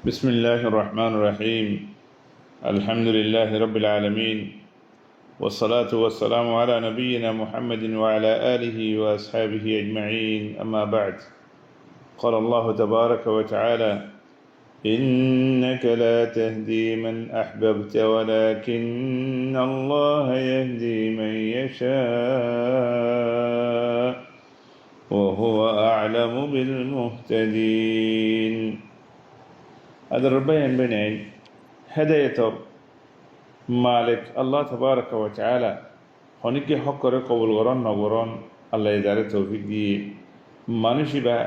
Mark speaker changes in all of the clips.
Speaker 1: بسم الله الرحمن الرحيم. الحمد لله رب العالمين، والصلاة والسلام على نبينا محمد وعلى آله وأصحابه أجمعين، أما بعد. قال الله تبارك وتعالى: إنك لا تهدي من أحببت ولكن الله يهدي من يشاء وهو أعلم بالمهتدين. هذا الربيان بنين هداية مالك الله تبارك وتعالى هنيك حق قبول غران نغران الله يدار توفيق دي مانشي با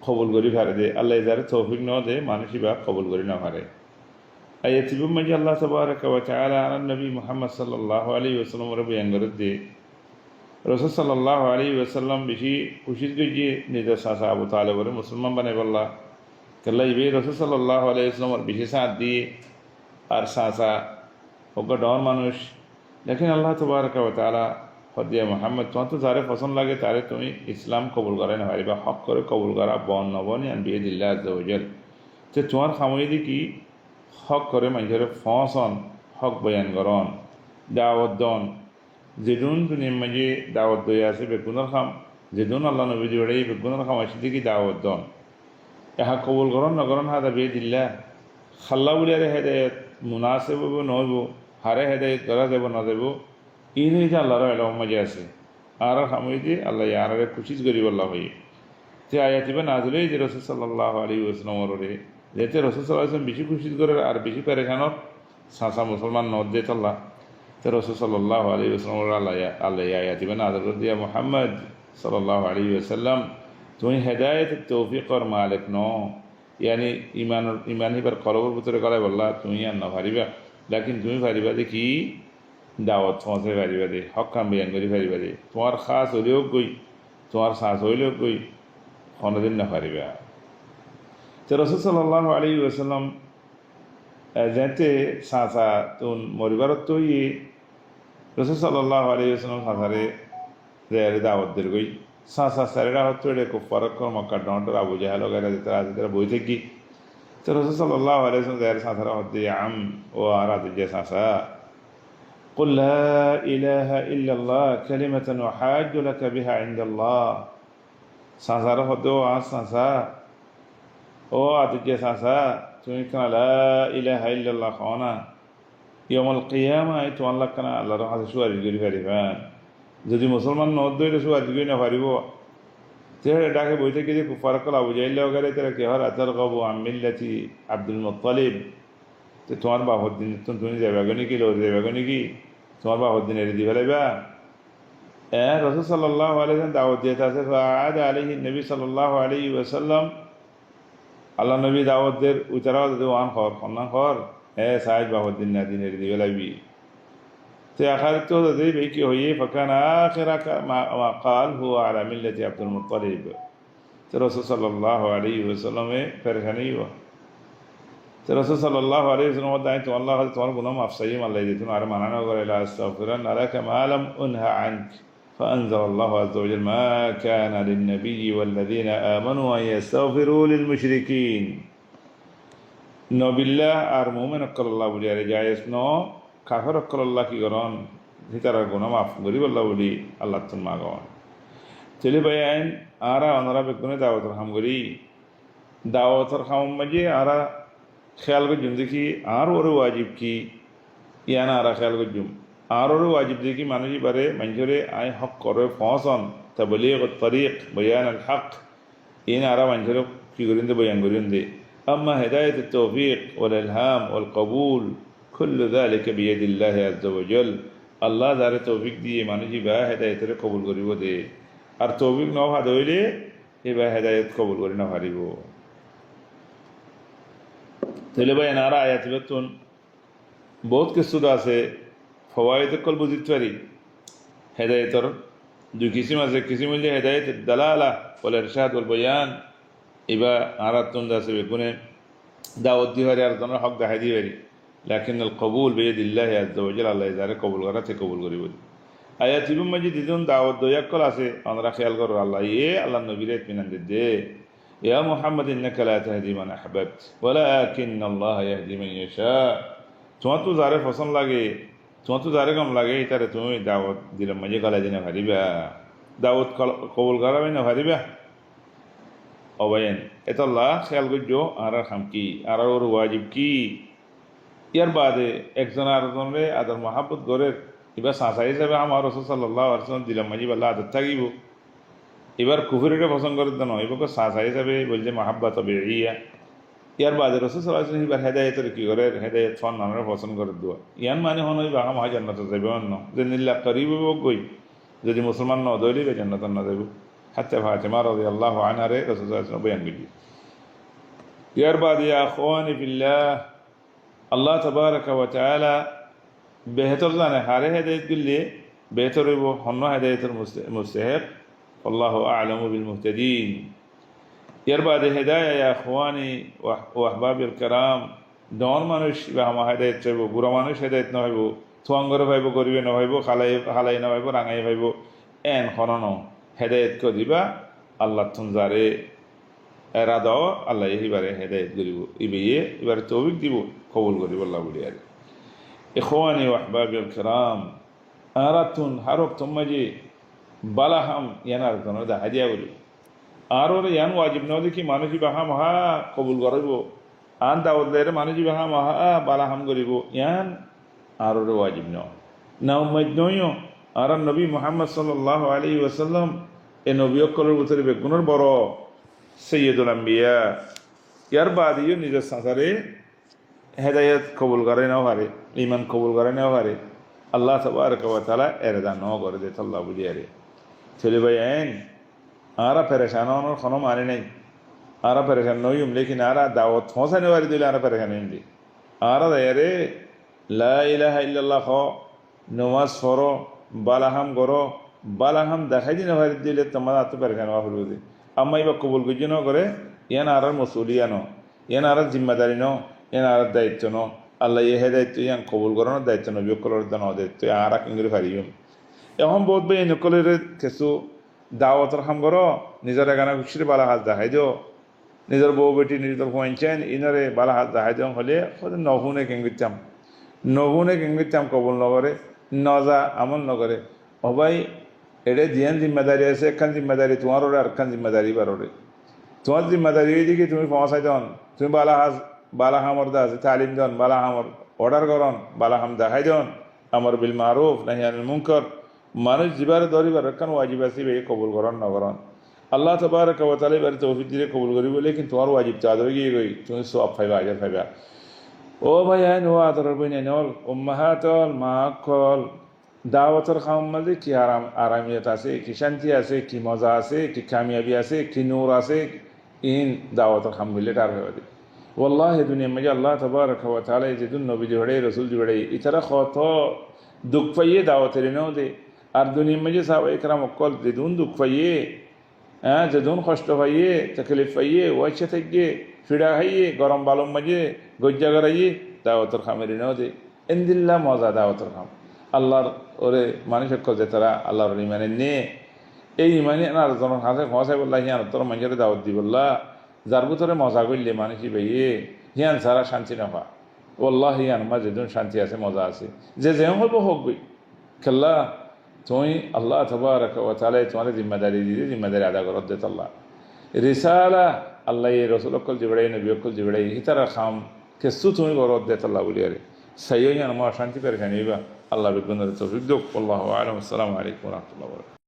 Speaker 1: قبول غري فارده الله يدار توفيق نو دي مانشي با قبول غري نو فارده. آيات بمجي الله تبارك وتعالى على النبي محمد صلى الله عليه وسلم ربيان غرد دي رسول صلى الله عليه وسلم بشي كشيد جي ندا ساسا ابو طالب ور مسلمان بني والله كلا يبي رسول صلى الله عليه وسلم بشي سات دي আর সাসা ওকে ডর মানুষ, লেকিন আল্লাহ তবারক ওয়া তাআলা হদিয়া মুহাম্মদ তোমার তো যারে পছন্দ লাগে তারে তুমি ইসলাম কবুল করে না পারিবা, হক করে কবুল করা বন নবনি আন বিয়াদিল্লাহ আযজা ওয়া জাল। যে তোমার খামইদি কি হক করে মানুষের ফসন হক বয়ান করন দাওয়াত দন যেদুন দুনিয়ার মাঝে দাওয়াত দই আছে বেগুনের খাম যেদুন আল্লাহ নবী জোড়াই বেগুনের খাম আসি দেখি দাওয়াত দন এহা কবুল করন নগরন হাদা বিয়াদিল্লাহ খাল্লা বলিয়ারে হেদায়ত মুনাসেব নহব হারে হেদায়ত করা যাব না যাব এই নিয়ে যে আল্লাহর এলাম মাঝে আছে আর খামইদি আল্লাহ ইয়ারে খুশিজ করিব আল্লাহ হই তে আয়াতিবা নাজলে যে রাসূল সাল্লাল্লাহু আলাইহি ওয়াসাল্লাম রে যেতে রাসূল সাল্লাল্লাহু আলাইহি ওয়াসাল্লাম বেশি খুশিজ করে আর বেশি পেরেশানত সাসা মুসলমান নদ দেত আল্লাহ তে রাসূল সাল্লাল্লাহু আলাইহি ওয়াসাল্লাম আল্লাহ আয়াতিবা নাজলে দিয়া মুহাম্মদ সাল্লাল্লাহু আলাইহি ওয়াসাল্লাম তুমি হেদায়েত তৌফিকর মালিক নো, ইয়ানি ইমান হিবার কলবর ভিতরে গলায় বললা তুমি আর না পারিবা, লেকিন তুমি পারিবা দে কি দাওয়াত পৌঁছে পারিবা দে হক কাম বিয়ান করি পারিবা দে তোমার খাস হইলেও গই তোমার শ্বাস হইলেও গই কোনোদিন না পারিবা। তো রাসূল সাল্লাল্লাহু আলাইহি ওয়াসাল্লাম যেতে সাসা তুন মরিবারত তো রাসূল সাল্লাল্লাহু আলাইহি ওয়াসাল্লাম সাসারে রে দাওয়াত দের গই সাসা সারেরা হতো রে কুফারক মক্কা ডন্ডর আবু জাহেল वगैरह যেটা বই থেকে তো রাসূল সাল্লাল্লাহু আলাইহি ওয়াসাল্লাম যার সাসারা হতে আম ও আরাদ যে সাসা قل لا إله إلا الله كلمة أحاج لك بها عند الله সাসারা হতো সাসা ও আতিজে সাসা তুমি কেন লা ইলাহা ইল্লাল্লাহ খানা ইয়াউমুল কিয়ামা তো আল্লাহ কেন আল্লাহর কাছে সুপারিশ করি পারিবা। যদি মুসলমান নদ দইলে সুপারিশ করি না পারিব তে ডাকে বই থেকে যে কুফারকল আবু জাহেল वगैरह তারা কে হর আতার গাবু আম মিল্লাতি আব্দুল মুত্তালিব তো তোমার বাবার দিন তুমি যাবে গনি কি লোক যাবে গনি কি তোমার বাবার দিন এর দি ফেলাইবা। রাসূল সাল্লাল্লাহু আলাইহি ওয়াসাল্লাম দাওয়াত দিতে আছে ফাআদ আলাইহি নবী সাল্লাল্লাহু আলাইহি ওয়াসাল্লাম আল্লাহ নবী দাওয়াতদের উচারাও দেওয়ান খর খন্না খর সাইদ বাবার দিন না দিন এর দি ফেলাইবি তে আখির তো দেই বে কি হইয়ে ফাকান আখিরা মা قال هو على ملة عبد المطلب। তো রাসূল সাল্লাল্লাহু আলাইহি ওয়াসাল্লাম পেরেশানি হওয়া তো রাসূল সাল্লাল্লাহু আলাইহি ওয়াসাল্লাম দাই তো আল্লাহ তোমার গুনাহ মাফ চাইম আল্লাহ দিতুন আর মানানো করে লা আস্তাগফিরান লাকা মা লাম উনহা আনক فأنزل الله عز وجل ما كان للنبي والذين آمنوا أن يستغفروا للمشركين নবিল্লাহ আর মুমিন আল্লাহ বলি আরে জায়েজ ন কাফের আল্লাহ কি করন ভিতর গুনাহ মাফ করি আল্লাহ বলি আল্লাহ তুম মাগন চলে বাইন আরা ওনারা বেগুনে দাওয়াতের কাম করি দাওয়াতের কাম মাঝে আরা খেয়াল করজুম দেখি আর ওর ওয়াজিব কি ইয়ানা আরা খেয়াল করজুম আর ওর ওয়াজিব দেখি মানুষই পারে মানুষরে আই হক করে পৌঁছন তাবলীগ তরিক বয়ান আল হক ইন আরা মানুষরে কি করেন দে বয়ান করেন দে। أما هداية التوفيق والإلهام والقبول كل ذلك بيد الله عز وجل الله دار توفيق دي মানুষই বা হেদায়েত কবুল করিব দে আর তৌফিক ন ভাদ হইলে এবা হেদায়েত কবুল করি না পারিব। তাহলে ভাই নারা আয়াত বেতন বহুত কিছু আছে ফওয়ায়েদ কল বুঝিত পারি হেদায়েতর দুই কিসিম আছে, কিসিম হইলে হেদায়েত দালালা ওয়াল ইরশাদ ওয়াল বয়ান এবা আরাতুন দাসে বেগুনে দাওয়াত দি হরে আর তোমরা হক দেখাই দি পারি, লাকিন আল কবুল বিয়াদিল্লাহি আযজা ওয়া জাল আল্লাহ যারে কবুল করা তে কবুল করিব। আয়াত ইবুম মাজিদ দিদুন দাওয়াত দয়াকল আছে আমরা খেয়াল করো আল্লাহ আল্লাহ নবীর ইতমিনান দে ইয়া মুহাম্মদ ইন্নাকা লা তাহদি মান আহবাবত ওয়ালাকিন্নাল্লাহা ইয়াহদি মান ইয়াশা। তোমার তো যারে পছন্দ লাগে, তোমার তো যারে কম লাগে, তারে তুমি দাওয়াত দিলাম মাঝে গলা দিনে ভারিবা, দাওয়াত কবুল করাবে না ভারিবা। অবায়েন এতল্লাহ খেয়াল করছো আর খাম কি আর ওর ওয়াজিব কি। ইয়ার বাদে একজন আরেকজনরে আদর মহাব্বত করে এবার সাঁচাই হিসাবে আমার রসুল সাল্লাল্লাহু আলাইহি ওয়াসাল্লাম দিলাম মাঝি আল্লাহ আদর থাকিব। এবার কুফুরিটা পছন্দ করে দেন এবার সাঁচাই হিসাবে বলছে মাহাব্বা তবে ইয়া। ইয়ার বাদে রসুল সাল্লাল্লাহু আলাইহি ওয়াসাল্লাম এবার হেদায়েতের কি করে হেদায়েত ফোন নামে পছন্দ করে দেওয়া। ইয়ান মানে হন ওই বাহা মহা জান্নাত যাবে অন্য যে নিল্লা করিব গই যদি মুসলমান ন দৌড়িবে জান্নাত না যাব। হাত্তা ফাতেমা রাদিয়াল্লাহু আনহা রে রাসূল সাল্লাল্লাহু আলাইহি ওয়াসাল্লাম বয়ান করি। ইয়ার বাদে ইয়া আখওয়ানি ফিল্লাহ আল্লাহ তাবারাকা ওয়া তাআলা বেহতর জানে হারে হেদায়েত দিলে বেহতর হইব হন্য হেদায়েতের মুস্তাহিক। আল্লাহু আ'লামু বিল মুহতাদিন। ইয়ার বাদে হেদায়া ইয়া আখওয়ানি ওয়া আহবাবিল কিরাম ডন মানুষ বা আমার হেদায়েত চাইব, বুড়া মানুষ হেদায়েত না হইব, থুয়াঙ্গরে ভাইব গরিবে না ভাইব, খালাই না ভাইব, রাঙাই ভাইব, এন খনন হেদায়েত করে দিবা আল্লাহ তুন যারে এরা দাও আল্লাহ এইবারে হেদায়েত করিব ইবে এবারে তৌফিক দিব কবুল করিব আল্লাহ বলি। আর ইখওয়ানি ওয়া আহবাবিল কিরাম আরাতুন হারক তোমাজি বালাহাম ইয়ানার কোন দা হাদিয়া বলি আর ওরে ইয়ান ওয়াজিব না দেখি মানুষই বাহা মহা কবুল করিব আন দাওয়াত দেরে মানুষই বাহা মহা বালাহাম করিব ইয়ান আর ওরে ওয়াজিব না উম্মত নইও। আর নবী মুহাম্মদ সাল্লাল্লাহু আলাইহি ওয়াসাল্লাম এ নবী অকলের ভিতরে বেগুনের বড় সৈয়দুল আম্বিয়া। ইয়ার বাদিও নিজের সংসারে হেদায়েত কবুল করে নাও পারে, ইমান কবুল করে নাও পারে আল্লাহ তাবারাকা ওয়া তাআলা এরদা ন করে দে আল্লাহ বলি। আরে ছেলে ভাই আইন আরা পেরেশান হওয়ার কোনো মানে নেই, আরা পেরেশান নইম লেকিন আরা দাওয়াত পৌঁছানে পারি দিলে আরা পেরেশান হইনি আরা দেয়ারে লা ইলাহা ইল্লাল্লাহ খ নমাজ পড়ো বালাহাম করো বালাহাম দেখাই দিনে পারি দিলে তোমার এত পেরেশান হওয়া হল বুঝি আম্মাই বা কবুল কিছু ন করে ইয়ান আর মসুলিয়া ন ইয়ান আর জিম্মাদারি ন ইয়ান আর দায়িত্ব ন আল্লাহ ইহে দায়িত্ব ইয়ান কবুল করানোর দায়িত্ব নবী কলর দায়িত্ব আর কিংরে পারিম। এখন বহুত ভাই নকলের কিছু দাওয়াতর কাম করো নিজের এখানে খুশির বালা হাত দেখাই দিও, নিজের বউ বেটি নিজের পয়েন্টেন ইনারে বালা হাত দেখাই দিও হলে নহুনে কেঙ্গিতাম কবুল নগরে নজা আমল নগরে ও ভাই এটা জিয়ান জিম্মাদারি আছে একখান জিম্মাদারি তোমার ওরে আর একখান জিম্মাদারি বারোরে তোমার জিম্মাদারি দিকে তুমি পৌঁছাই দন তুমি বালাহামর দা আছে তালিম দন বালাহামর অর্ডার করন বালাহাম দেখাই দন আমর বিল মারুফ নাহি আনিল মুনকার মানুষ জীবারে ধরিবার একখান ওয়াজিব আছে বে কবুল করন নগরন আল্লাহ তাবারাকা ওয়া তাআলা এবারে তৌফিক দিলে কবুল করিব লেকিন তোমার ওয়াজিব তা আদর গিয়ে গই তুমি সওয়াব পাইবা আজর পাইবা। ও ভাই আইন ও আদর বইনাল উম্মাহাতুল মাকল দাওয়াতের কাম মাঝে কি আরামিয়ত আছে, কি শান্তি আছে, কি মজা আছে, কি কামিয়াবি আছে, কি নূর আছে ইন দাওয়াতের কাম মিলে তার হয়ে ওয়াল্লাহি দুনিয়া মাঝে আল্লাহ তাবারাকা ওয়া তাআলা যেদিন নবী জুড়ে রসুল জুড়ে ইতারা কত দুঃখ পাইয়ে দাওয়াতের নাও দে আর দুনিয়া মাঝে সাহাবা ইকরাম অকল যেদিন দুঃখ পাইয়ে যেদিন কষ্ট পাইয়ে তকলিফ পাইয়ে ওয়াইসা থেকে ফিরা খাইয়ে গরম বালম মাঝে গজ্জা গড়াইয়ে দাওয়াতের খামের নাও দে এন্দিল্লা মজা দাওয়াতের খাম আল্লাহর ওরে মানুষ যে তারা আল্লাহর ইমানে নিয়ে এই ইমানে আর জনের হাতে খসাই বললা হিয়ান তোর মানুষের দাওয়াত দি বললা যার ভিতরে মজা করলে মানুষই ভাইয়ে হিয়ান সারা শান্তি নাপা বললা হিয়ান মা যেদিন শান্তি আছে মজা আছে যে হইব হোক গই খেললা তুমি আল্লাহ তাবারাকা ওয়া তাআলা তোমার জিম্মাদারি দিয়ে জিম্মাদারি আদা করত দে আল্লাহ রিসালা আল্লাহ এই রসুল অকল জিবড়াই নবী অকল জিবড়াই হিতারা খাম কেসু তুমি করত দে আল্লাহ বলি আরে সাইয়্যান মা শান্তি পেরেশানি হইবা আল্লাহ বিগুনের তৌফিক দিক। আল্লাহু আ'লাম। আসসালামু আলাইকুম ওয়া রাহমাতুল্লাহি ওয়া বারাকাতুহু।